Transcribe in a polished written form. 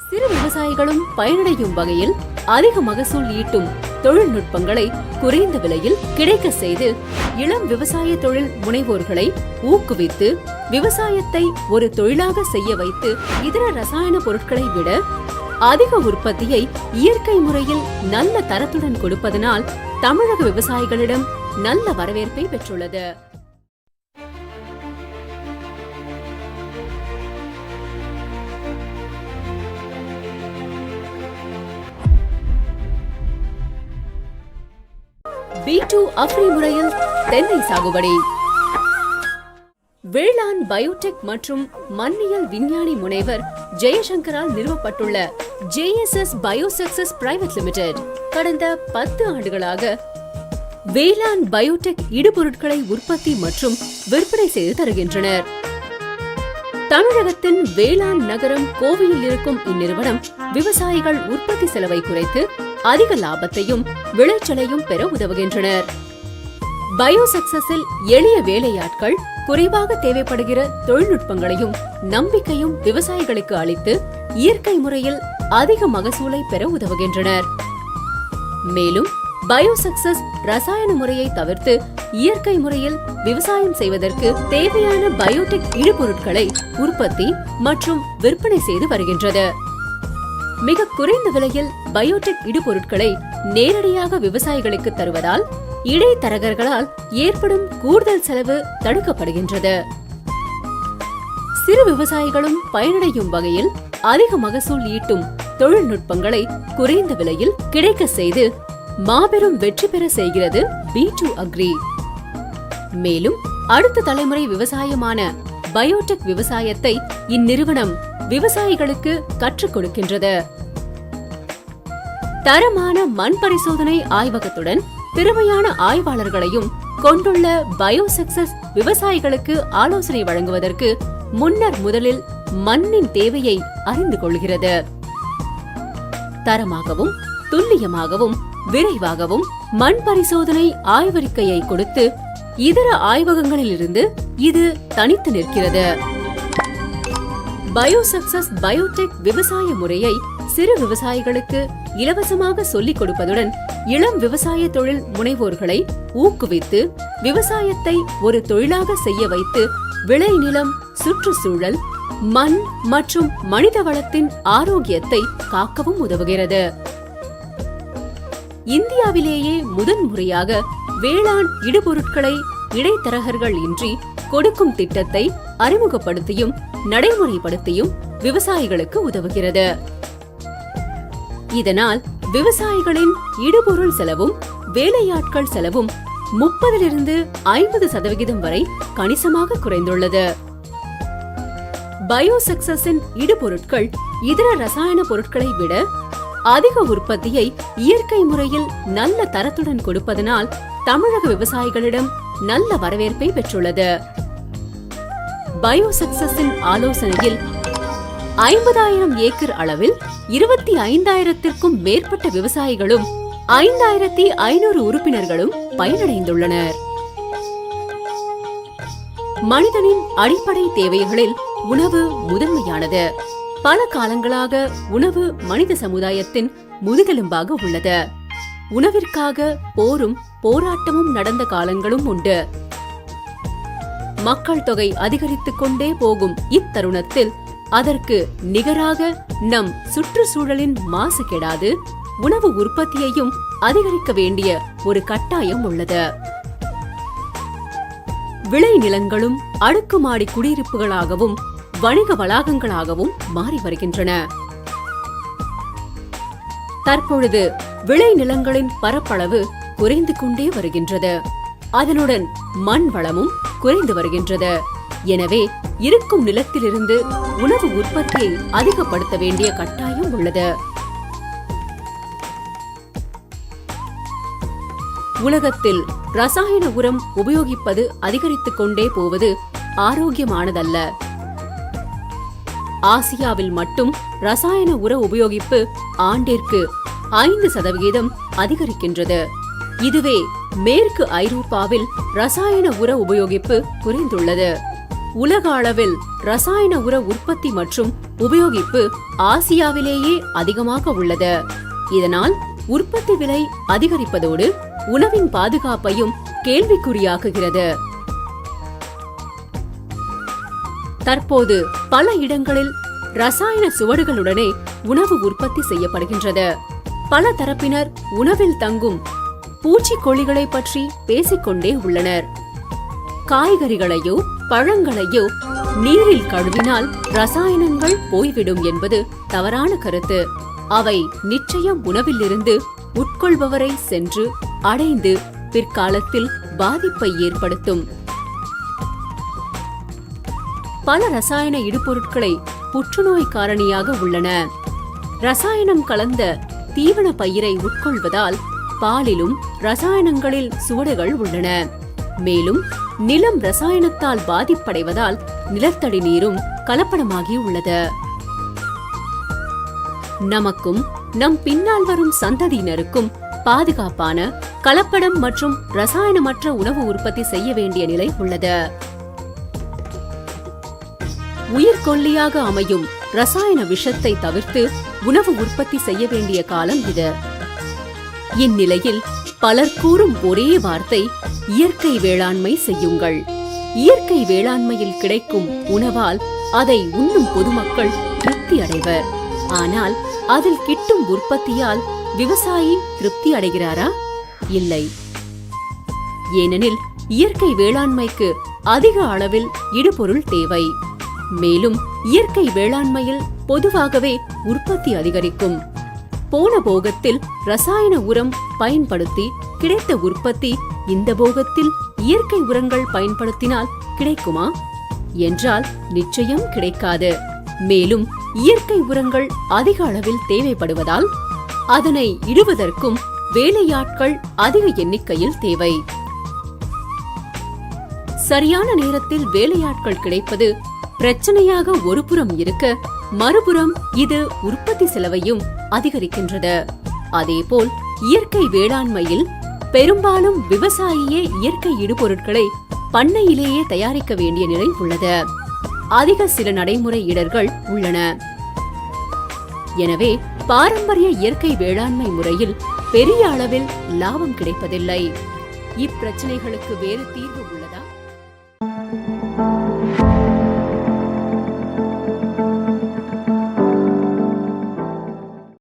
சிறு விவசாயிகளும் பயனடையும் வகையில் அதிக மகசூல் ஈட்டும் தொழில்நுட்பங்களை குறைந்த விலையில் கிடைக்க செய்து இளம் விவசாய தொழில் முனைவோர்களை ஊக்குவித்து விவசாயத்தை ஒரு தொழிலாக செய்ய வைத்து இதர ரசாயன பொருட்களை விட அதிக உற்பத்தியை இயற்கை முறையில் நல்ல தரத்துடன் கொடுப்பதனால் தமிழக விவசாயிகளிடம் நல்ல வரவேற்பை பெற்றுள்ளது. B2 அஃப்ரி முறையில் தென்னை சாகுபடி. வேளாண் பயோடெக் மற்றும் மண்ணியல் விஞ்ஞானி முனைவர் ஜெயசங்கரால் நிறுவப்பட்டுள்ள JSS பயோசக்சஸ் பிரைவேட் லிமிடெட் கடந்த 10 ஆண்டுகளாக வேளாண் பயோடெக் இடுபொருட்களை உற்பத்தி மற்றும் விற்பனை செய்து தருகின்றனர். தமிழகத்தின் வேளாண் நகரம் கோவையில் இருக்கும் இந்நிறுவனம் விவசாயிகள் உற்பத்தி செலவை குறைத்து அதிக லாபத்தையும் விளைச்சலையும் பெற உதவுகின்றனர். பயோசக்சஸில் எளிய வேலையாட்கள், குறைவாக தேவைப்படுகிற தொழில்நுட்பங்களையும் நம்பிக்கையும் விவசாயிகளுக்கு அளித்து இயற்கை முறையில் அதிக மகசூலை பெற உதவுகின்றனர். மேலும் பயோசக்சஸ் ரசாயன முறையை தவிர்த்து இயற்கை முறையில் விவசாயம் செய்வதற்கு தேவையான பயோடெக் இடுபொருட்களை உற்பத்தி மற்றும் விற்பனை செய்து வருகின்றது. மிக குறைந்த விலையில் பயோடெக் இடுபொருட்களை நேரடியாக விவசாயிகளுக்கு தருவதால் இடைத்தரகர்களால் ஏற்படும் கூடுதல் செலவு தடுக்கப்படுகின்றது. சிறு விவசாயிகளும் பயனடையும் வகையில் அதிக மகசூல் ஈட்டும் தொழில்நுட்பங்களை குறைந்த விலையில் கிடைக்க செய்து மாபெரும் வெற்றி பெற செய்கிறது B2 அக்ரி. மேலும் அடுத்த தலைமுறை விவசாயமான பயோடெக் விவசாயத்தை இந்நிறுவனம் விவசாயிகளுக்கு கற்றுக் கொடுக்கின்றது. தரமான மண் பரிசோதனை ஆய்வகத்துடன் திறமையான ஆய்வாளர்களையும் கொண்டுள்ள பயோசக்சஸ் விவசாயிகளுக்கு ஆலோசனை வழங்குவதற்கு முன்னர் முதலில் மண்ணின் தேவையை அறிந்து கொள்கிறது. தரமாகவும் துல்லியமாகவும் விரைவாகவும் மண் பரிசோதனை ஆய்வறிக்கையை கொடுத்து இதர ஆய்வகங்களிலிருந்து இது தனித்து நிற்கிறது. பயோசக்சஸ் பயோடெக் விவசாய முறையை சிறு விவசாயிகளுக்கு இலவசமாக சொல்லிக் கொடுப்பதுடன் இளம் விவசாய தொழில் முனைவோர்களை ஊக்குவித்து விவசாயத்தை ஒரு தொழிலாக செய்ய வைத்து விளைநிலம், சுற்றுச்சூழல், மண் மற்றும் மனித வளத்தின் ஆரோக்கியத்தை காக்கவும் உதவுகிறது. இந்தியாவிலேயே முதன்முறையாக வேளாண் இடுபொருட்களை இடைத்தரகர்கள் இன்றி கொடுக்கும் திட்டத்தை அறிமுகப்படுத்தியும் நடைமுறைப்படுத்தியும் விவசாயிகளுக்கு உதவுகிறது. இதனால் விவசாயிகளின் இடுபொருள் செலவும் வேலையாட்கள் செலவும் 30% வரை கணிசமாக குறைந்துள்ளது. பயோசக்சஸின் இடுபொருட்கள் இதர ரசாயன பொருட்களை விட அதிக உற்பத்தியை இயற்கை முறையில் நல்ல தரத்துடன் கொடுப்பதனால் தமிழக விவசாயிகளிடம் நல்ல வரவேற்பை பெற்றுள்ளது. பயோசக்சஸின் ஆலோசனையில் 50,000 ஏக்கர் அளவில் 25,000த்திற்கும் மேற்பட்ட விவசாயிகளும் 5,500 உறுப்பினர்களும் பயனடைந்துள்ளனர். மனிதனின் அடிப்படை தேவைகளில் உணவு முதன்மையானது. பல காலங்களாக உணவு மனித சமுதாயத்தின் முதுகெலும்பாக உள்ளது. உணவிற்காக போரும் போராட்டமும் நடந்த காலங்களும் உண்டு. மக்கள் தொகை அதிகரித்துக் கொண்டே போகும் இத்தருணத்தில் அதற்கு நிகராக நம் சுற்றுச்சூழலின் மாசு கெடாது உணவு உற்பத்தியையும் அதிகரிக்க வேண்டிய ஒரு கட்டாயம் உள்ளது. விளைநிலங்களும் அடுக்குமாடி குடியிருப்புகளாகவும் வணிக வளாகங்களாகவும் மாறி வருகின்றன. தற்பொழுது விளைநிலங்களின் பரப்பளவு குறைந்து கொண்டே வருகின்றது. அதனுடன் மண் வளமும் குறைந்து வருகின்றது. எனவே இருக்கும் நிலத்திலிருந்து உணவு உற்பத்தியை அதிகப்படுத்த வேண்டிய கட்டாயம் உள்ளது. உலகத்தில் ரசாயன உரம் உபயோகிப்பது அதிகரித்துக் கொண்டே போவது ஆரோக்கியமானதல்ல. ஆசியாவில் மட்டும் ரசாயன உர உபயோகிப்பு ஆண்டிற்கு 5% அதிகரிக்கின்றது. இதுவே மேற்கு ஐரோப்பாவில் ரசாயன உர உபயோகிப்பு குறைந்துள்ளது. உலக அளவில் ரசாயன உர உற்பத்தி மற்றும் உபயோகிப்பு ஆசியாவிலேயே அதிகமாக உள்ளது. இதனால் உற்பத்தி விலை அதிகரிப்பதோடு உணவின் பாதுகாப்பையும் கேள்விக்குறியாக்குகிறது. தற்போது பல இடங்களில் ரசாயன சுவடுகளுடனே உணவு உற்பத்தி செய்யப்படுகின்றது. பல தரப்பினர் உணவில் தங்கும் பூச்சிக்கொல்லிகளை பற்றி பேசிக்கொண்டே உள்ளனர். காய்கறிகளையோ பழங்களையோ நீரில் கழுவினால் ரசாயனங்கள் போய்விடும் என்பது தவறான கருத்து. அவை நிச்சயம் உணவில் இருந்து உட்கொள்பவரை சென்று அடைந்து பிற்காலத்தில் பாதிப்பை ஏற்படுத்தும். பல ரசாயன இடுபொருட்களை புற்றுநோய் காரணியாக உள்ளன. ரசாயனம் கலந்த தீவன பயிரை உட்கொள்வதால் பாலிலும் ரசாயனங்களில் சுவடுகள் உள்ளன. மேலும் நிலம் ரசாயனத்தால் பாதிப்படைவதால் நிலத்தடி நீரும் கலப்படமாகி உள்ளது. நமக்கும் நம் பின்னால் வரும் சந்ததியினருக்கும் பாதுகாப்பான கலப்படம் மற்றும் ரசாயனமற்ற உணவு உற்பத்தி செய்ய வேண்டிய நிலை உள்ளது. உயிர்கொல்லியாக அமையும் ரசாயன விஷத்தை தவிர்த்து உணவு உற்பத்தி செய்ய வேண்டிய காலம் இது. இந்நிலையில் பலர் கூறும் ஒரே வார்த்தை இயற்கை வேளாண்மை செய்யுங்கள். இயற்கை வேளாண்மையில் கிடைக்கும் உணவால் அதை உண்ணும் பொதுமக்கள் திருப்தி அடைவர். ஆனால் அதில் கிட்டும் உற்பத்தியால் விவசாயி திருப்தி அடைகிறாரா? இல்லை. ஏனெனில் இயற்கை வேளாண்மைக்கு அதிக அளவில் இடுபொருள் தேவை. மேலும் இயற்கை வேளாண்மையில் பொதுவாகவே உற்பத்தி அதிகரிக்கும். போன போகத்தில் ரசாயன உரம் பயன்படுத்தி கிடைத்த உற்பத்தி இந்த போகத்தில் இயற்கை உரங்கள் பயன்படுத்தினால் கிடைக்குமா என்றால் நிச்சயம் கிடைக்காது. மேலும் இயற்கை உரங்கள் அதிக அளவில் தேவைப்படுவதால் அதனை இடுவதற்கும் வேலையாட்கள் அதிக எண்ணிக்கையில் தேவை. சரியான நேரத்தில் வேலையாட்கள் கிடைப்பது பிரச்சனையாக ஒரு புறம் இருக்க, மறுபுறம் இது உற்பத்தி செலவையும் அதிகரிக்கின்றது. அதேபோல் இயற்கை வேளாண்மையில் பெரும்பாலும் விவசாயியே இயற்கை இடுபொருட்களை பண்ணையிலேயே தயாரிக்க வேண்டிய நிலை உள்ளது. அதிக சில நடைமுறை இடர்கள் உள்ளன. எனவே பாரம்பரிய இயற்கை வேளாண்மை முறையில் பெரிய அளவில் லாபம் கிடைப்பதில்லை. இப்பிரச்சனைகளுக்கு வேறு தீர்வு